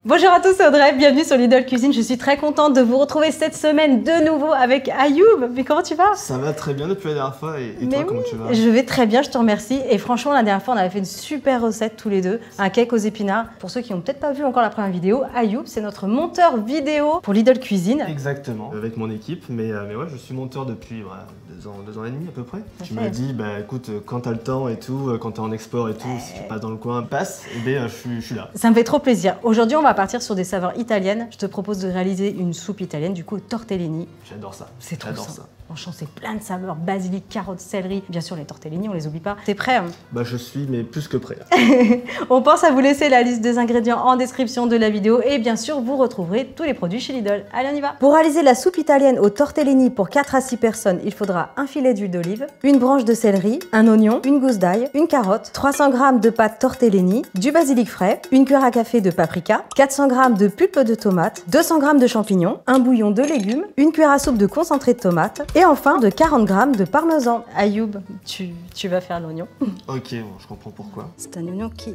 Bonjour à tous, c'est Audrey, bienvenue sur Lidl Cuisine. Je suis très contente de vous retrouver cette semaine de nouveau avec Ayoub. Mais comment tu vas? Ça va très bien depuis la dernière fois et toi, comment tu vas? Je vais très bien, je te remercie. Et franchement, la dernière fois, on avait fait une super recette tous les deux, un cake aux épinards. Pour ceux qui n'ont peut-être pas vu encore la première vidéo, Ayoub, c'est notre monteur vidéo pour Lidl Cuisine. Exactement, avec mon équipe. Mais ouais, je suis monteur depuis voilà, 2 ans et demi à peu près. Tu m'as dit, bah écoute, quand t'as le temps et tout, quand t'es en export et tout, si tu passes dans le coin, passe, et bien je suis là. Ça me fait trop plaisir. Aujourd'hui, on va partir sur des saveurs italiennes. Je te propose de réaliser une soupe italienne, du coup tortellini. J'adore ça. C'est trop J'adore ça. ça. Franchement, c'est plein de saveurs, basilic, carottes, céleri. Bien sûr, les tortellini, on les oublie pas. T'es prêt? Bah je suis, mais plus que prêt. On pense à vous laisser la liste des ingrédients en description de la vidéo et bien sûr, vous retrouverez tous les produits chez Lidl. Allez, on y va. Pour réaliser la soupe italienne aux tortellini pour 4 à 6 personnes, il faudra un filet d'huile d'olive, une branche de céleri, un oignon, une gousse d'ail, une carotte, 300 g de pâte tortellini, du basilic frais, une cuillère à café de paprika, 400 g de pulpe de tomate, 200 g de champignons, un bouillon de légumes, une cuillère à soupe de concentré de tomate et enfin de 40 g de parmesan. Ayoub, tu vas faire l'oignon. Ok, bon, je comprends pourquoi. C'est un oignon qui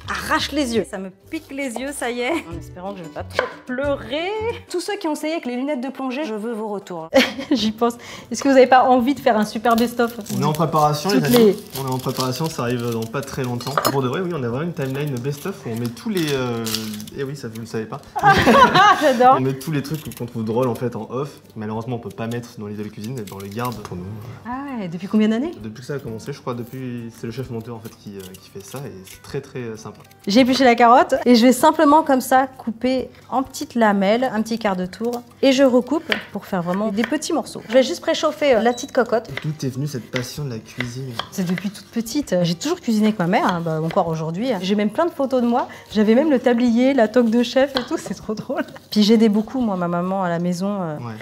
arrache les yeux. Ça me pique les yeux, ça y est. En espérant que je ne vais pas trop pleurer. Tous ceux qui ont essayé avec les lunettes de plongée, je veux vos retours. J'y pense. Est-ce que vous n'avez pas envie de faire un super best-of? On est en préparation, les amis. On est en préparation, ça arrive dans pas très longtemps. Pour de vrai, oui, on a vraiment une timeline best-of où on met tous les... Eh oui, ça vous le savez pas. J'adore. On met tous les trucs qu'on trouve drôles en fait en off. Malheureusement, on peut pas mettre dans Lidl Cuisine, mais on les garde pour nous. Ah ouais, depuis combien d'années? Depuis que ça a commencé, je crois, c'est le chef monteur en fait qui fait ça et c'est très très sympa. J'ai épluché la carotte et je vais simplement comme ça couper en petites lamelles, un petit quart de tour, et je recoupe pour faire vraiment des petits morceaux. Je vais juste préchauffer la petite cocotte. D'où est venue cette passion de la cuisine? C'est depuis toute petite. J'ai toujours cuisiné avec ma mère, hein, bah, encore aujourd'hui. J'ai même plein de photos de moi. J'avais même le tablier, la toque de chef et tout, c'est trop drôle. Puis j'aidais beaucoup, moi, ma maman à la maison. Ouais.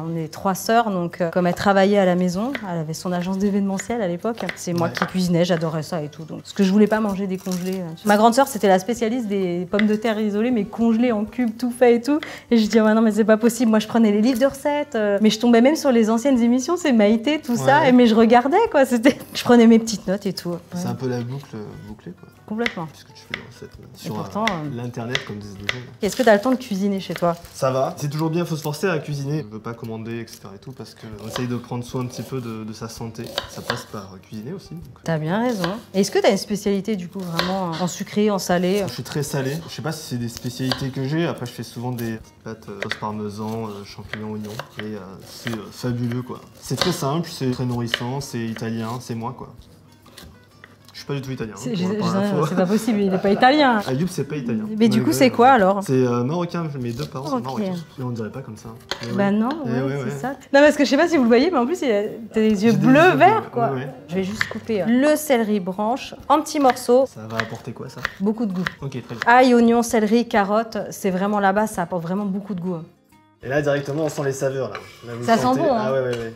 On est 3 sœurs, donc comme elle travaillait à la maison, elle avait son agence d'événementiel à l'époque. C'est moi qui cuisinais, j'adorais ça et tout. Donc, parce que je voulais pas manger des congelés. Ma grande sœur, c'était la spécialiste des pommes de terre isolées, mais congelées en cubes, tout fait et tout. Et je disais, ouais, non, mais c'est pas possible. Moi, je prenais les livres de recettes, mais je tombais même sur les anciennes émissions, c'est Maïté, tout ça. Mais je regardais, quoi. Je prenais mes petites notes et tout. Ouais. C'est un peu la boucle bouclée, quoi. Complètement. Puisque tu fais des recettes sur pourtant, l'internet, comme disent les gens. Est-ce que tu as le temps de cuisiner chez toi? Ça va. C'est toujours bien, il faut se forcer à cuisiner. On ne veut pas commander, etc. et tout, parce qu'on essaye de prendre soin un petit peu de sa santé. Ça passe par cuisiner aussi. T'as bien raison. Est-ce que tu as une spécialité, du coup, vraiment en sucré, en salé? Je suis très salé. Je sais pas si c'est des spécialités que j'ai. Après, je fais souvent des pâtes sauce parmesan, champignons, oignons. Et c'est fabuleux, quoi. C'est très simple, c'est très nourrissant, c'est italien, c'est moi, quoi. Je suis pas du tout italien. C'est pas possible, il n'est pas italien. Ayoub, c'est pas italien. Mais du coup, c'est quoi alors? C'est marocain, mes 2 parents sont marocains. Mais on dirait pas comme ça. Bah non, c'est ça. Non, parce que je sais pas si vous le voyez, mais en plus, il a des yeux bleu-vert, quoi. Je vais juste couper le céleri branche en petits morceaux. Ça va apporter quoi, ça? Beaucoup de goût. Ok, très bien. Ail, oignon, céleri, carotte, c'est vraiment la base, ça apporte vraiment beaucoup de goût. Et là, directement, on sent les saveurs, là. Ça sent bon, hein. Ah ouais.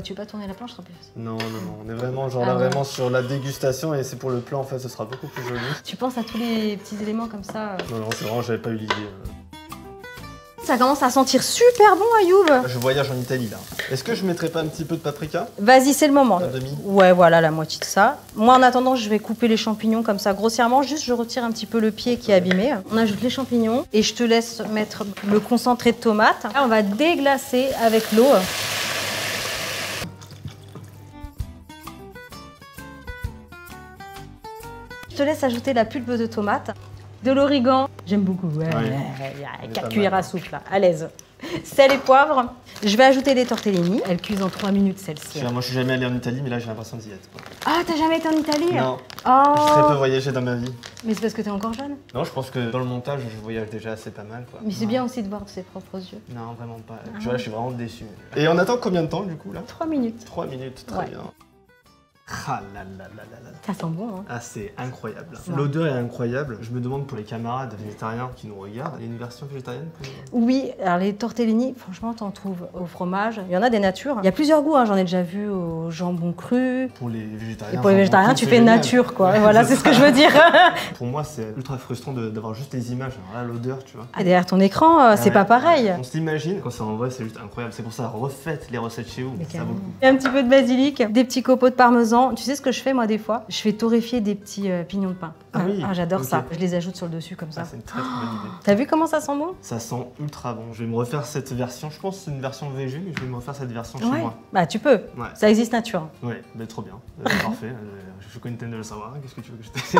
Tu veux pas tourner la planche, ce sera plus facile. Non, on est vraiment vraiment sur la dégustation et c'est pour le plat en fait, ce sera beaucoup plus joli. Tu penses à tous les petits éléments comme ça? Non, c'est vraiment, j'avais pas eu l'idée. Ça commence à sentir super bon, Ayoub. Je voyage en Italie là. Est-ce que je mettrais pas un petit peu de paprika? Vas-y, c'est le moment. Un demi? Ouais, voilà, la moitié de ça. Moi, en attendant, je vais couper les champignons comme ça grossièrement. Juste, je retire un petit peu le pied qui est abîmé. On ajoute les champignons et je te laisse mettre le concentré de tomate. Là, on va déglacer avec l'eau. Je te laisse ajouter la pulpe de tomate, de l'origan. J'aime beaucoup. Ouais. 4 cuillères à soupe là, à l'aise. Sel et poivre. Je vais ajouter les tortellini. Elles cuisent en 3 minutes celle-ci. Moi je suis jamais allé en Italie, mais là j'ai l'impression d'y être. Ah, t'as jamais été en Italie? Non. Oh. J'ai très peu voyagé dans ma vie. Mais c'est parce que t'es encore jeune? Non, je pense que dans le montage, je voyage déjà assez pas mal, quoi. Mais c'est bien aussi de voir de ses propres yeux. Non, vraiment pas. Tu vois, je suis vraiment déçu. Et on attend combien de temps du coup là? 3 minutes. 3 minutes, très bien. Ah là là là là là. Ça sent bon, hein. Ah, c'est incroyable. L'odeur est incroyable. Je me demande pour les camarades végétariens qui nous regardent, il y a une version végétarienne pour nous? Oui, alors les tortellini, franchement, t'en trouves au fromage. Il y en a des natures. Il y a plusieurs goûts, hein. J'en ai déjà vu au jambon cru. Pour les végétariens. Et pour les végétariens, tu fais génial. nature, quoi. Voilà, c'est ce que je veux dire. Pour moi, c'est ultra frustrant d'avoir juste les images. Alors là, l'odeur, tu vois. Et derrière ton écran, c'est pas pareil. On se l'imagine, quand c'est en vrai, c'est juste incroyable. C'est pour ça, refaites les recettes chez vous. Ça vaut le coup. Et un petit peu de basilic, des petits copeaux de parmesan. Tu sais ce que je fais, moi, des fois? Je fais torréfier des petits pignons de pain. Ah oui. Ah, j'adore Ok. ça. Je les ajoute sur le dessus comme ça. Ah, c'est une très bonne idée. T'as vu comment ça sent bon? Ça sent ultra bon. Je vais me refaire cette version. Je pense que c'est une version VG, mais je vais me refaire cette version chez moi. Bah tu peux. Ouais. Ça existe nature. Ouais, mais trop bien. Parfait. Je suis content de le savoir. Qu'est-ce que tu veux que je te dise?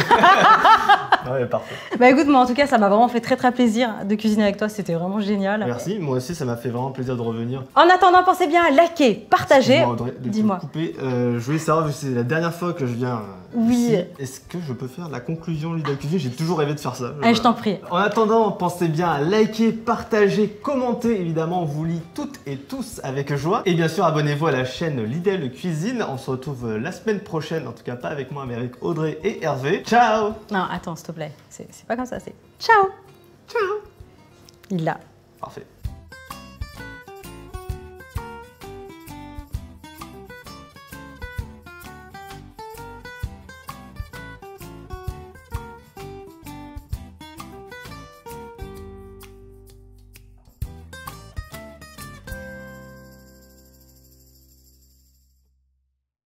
Ouais, parfait. Bah écoute, moi en tout cas, ça m'a vraiment fait très plaisir de cuisiner avec toi. C'était vraiment génial. Merci. Moi aussi, ça m'a fait vraiment plaisir de revenir. En attendant, pensez bien à liker, partager. Excuse-moi, Audrey, de te Dis-moi. couper. Je voulais savoir, vu que c'est la dernière fois que je viens Oui. ici, est-ce que je peux faire la conclusion Lidl Cuisine? J'ai toujours rêvé de faire ça. Allez, je t'en prie. En attendant, pensez bien à liker, partager, commenter. Évidemment, on vous lit toutes et tous avec joie. Et bien sûr, abonnez-vous à la chaîne Lidl Cuisine. On se retrouve la semaine prochaine, en tout cas pas avec moi, mais avec Audrey et Hervé. Ciao! Non, attends, s'il te plaît. C'est pas comme ça, c'est ciao. Ciao! Il l'a. Parfait.